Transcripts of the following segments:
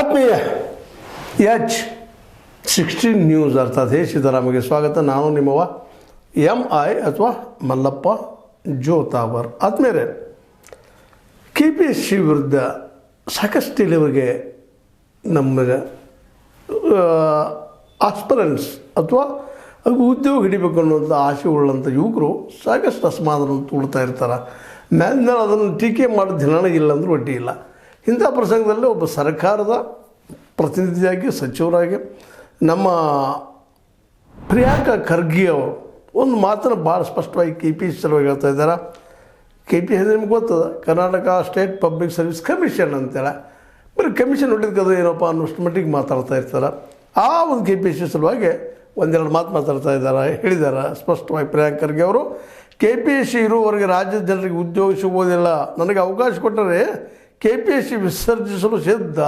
ಆತ್ಮೀಯ H16 news ಅರ್ಥಾತ್ ಹೇ ಸಿದ್ದರಾಮಗೆ ಸ್ವಾಗತ. ನಾನು ನಿಮ್ಮವ MI ಅಥವಾ ಮಲ್ಲಪ್ಪ ಜೋತಾವರ್. ಆತ್ಮೀಯರೇ, KPSC ವಿರುದ್ಧ ಸಾಕಷ್ಟು ಇಲ್ಲಿವರೆಗೆ ನಮ್ಮ ಆಸ್ಪರೆಂಟ್ಸ್ ಅಥವಾ ಉದ್ಯೋಗ ಹಿಡಿಬೇಕು ಅನ್ನೋಂಥ ಆಸೆ ಉಳ್ಳಂಥ ಯುವಕರು ಸಾಕಷ್ಟು ಅಸಮಾಧಾನ ತುಳ್ತಾ ಇರ್ತಾರೆ. ಮೇಲೆ ಅದನ್ನು ಟೀಕೆ ಮಾಡೋದು ದಿನ ಇಲ್ಲ ಅಂದ್ರೆ ಒಡ್ಡಿ ಇಲ್ಲ. ಇಂಥ ಪ್ರಸಂಗದಲ್ಲಿ ಒಬ್ಬ ಸರ್ಕಾರದ ಪ್ರತಿನಿಧಿಯಾಗಿ ಸಚಿವರಾಗಿ ನಮ್ಮ ಪ್ರಿಯಾಂಕಾ ಖರ್ಗೆ ಅವರು ಒಂದು ಮಾತನ್ನು ಭಾಳ ಸ್ಪಷ್ಟವಾಗಿ KPSC ಸಲುವಾಗಿ ಹೇಳ್ತಾ ಇದ್ದಾರೆ. KPSC ನಿಮ್ಗೆ ಗೊತ್ತದ, Karnataka state public service commission ಅಂತೇಳಿ ಬರೀ ಕಮಿಷನ್ ಹೊಡಿದಕ್ಕದು ಏನಪ್ಪ ಅನ್ನೋಷ್ಟು ಮಟ್ಟಿಗೆ ಮಾತಾಡ್ತಾ ಇರ್ತಾರೆ. ಆ ಒಂದು KPSC ಸಲುವಾಗಿ ಒಂದೆರಡು ಮಾತು ಮಾತಾಡ್ತಾ ಇದ್ದಾರೆ, ಹೇಳಿದ್ದಾರೆ ಸ್ಪಷ್ಟವಾಗಿ ಪ್ರಿಯಾಂಕಾ ಖರ್ಗೆ ಅವರು. KPSC ಇರುವವರೆಗೆ ರಾಜ್ಯದ ಜನರಿಗೆ ಉದ್ಯೋಗ ಸಿಗುವುದಿಲ್ಲ, ನನಗೆ ಅವಕಾಶ ಕೊಟ್ಟರೆ KPSC ವಿಸರ್ಜಿಸಲು ಸಿದ್ಧ,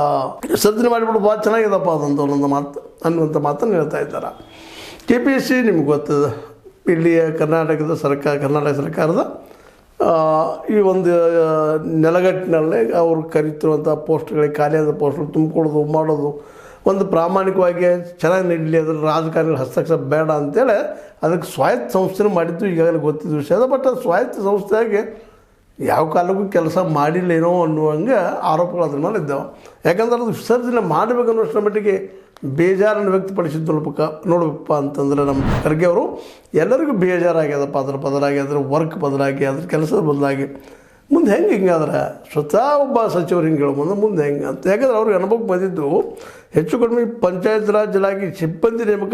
ವಿಸರ್ಜನೆ ಮಾಡಿಬಿಟ್ಟು ಭಾಳ ಚೆನ್ನಾಗಿದೆಪ್ಪ ಅದಂತ ಅನ್ನುವಂಥ ಮಾತನ್ನು ಹೇಳ್ತಾ ಇದ್ದಾರೆ. KPSC ನಿಮ್ಗೆ ಗೊತ್ತದ, ಇಲ್ಲಿಯ ಕರ್ನಾಟಕ ಸರ್ಕಾರದ ಈ ಒಂದು ನೆಲಗಟ್ಟಿನಲ್ಲೇ ಅವರು ಕರೀತಿರುವಂಥ ಪೋಸ್ಟ್ಗಳಿಗೆ ಖಾಲಿಯಾದ ಪೋಸ್ಟ್ಗಳು ತುಂಬಿಕೊಳ್ಳೋದು ಮಾಡೋದು ಒಂದು ಪ್ರಾಮಾಣಿಕವಾಗಿ ಚೆನ್ನಾಗಿ ನಡೀಲಿ, ಅದ್ರ ರಾಜಕಾರಣಿಗಳ ಹಸ್ತಕ್ಷೇಪ ಬೇಡ ಅಂತೇಳಿ ಅದಕ್ಕೆ ಸ್ವಾಯತ್ತ ಸಂಸ್ಥೆನೂ ಮಾಡಿದ್ದು ಈಗಾಗಲೇ ಗೊತ್ತಿದ್ದ ವಿಷಯ ಅದ. ಬಟ್ ಅದು ಸ್ವಾಯತ್ತ ಸಂಸ್ಥೆಯಾಗಿ ಯಾವ ಕಾಲಕ್ಕೂ ಕೆಲಸ ಮಾಡಿಲ್ಲೇನೋ ಅನ್ನುವಂಗೆ ಆರೋಪಗಳು ಅದ್ರ ಮೇಲೆ ಇದ್ದಾವೆ. ಯಾಕಂದ್ರೆ ಅದು ವಿಸರ್ಜನೆ ಮಾಡಬೇಕು ಅನ್ನೋಷ್ಟರ ಮಟ್ಟಿಗೆ ಬೇಜಾರನ್ನು ವ್ಯಕ್ತಪಡಿಸಿದ್ದು ನೋಡ್ಬೇಕಪ್ಪ ಅಂತಂದ್ರೆ ನಮ್ಮ ಖರ್ಗೆ ಅವರು ಎಲ್ಲರಿಗೂ ಬೇಜಾರಾಗ್ಯದಪ್ಪ, ಅದ್ರ ಬದಲಾಗಿ ಅದ್ರ ವರ್ಕ್ ಬದಲಾಗಿ ಅದ್ರ ಕೆಲಸದ ಬದಲಾಗಿ ಮುಂದೆ ಹಿಂಗಾದ್ರೆ ಸ್ವತಃ ಒಬ್ಬ ಸಚಿವರು ಹಿಂಗೆ ಹೇಳ್ಬೋದು ಮುಂದೆ ಹೆಂಗೆ ಅಂತ. ಯಾಕಂದ್ರೆ ಅವ್ರಿಗೆ ಅನುಭವಕ್ಕೆ ಬಂದಿದ್ದು ಹೆಚ್ಚು ಕಡಿಮೆ ಪಂಚಾಯತ್ ರಾಜ್ ಇಲಾಖೆ ಸಿಬ್ಬಂದಿ ನೇಮಕ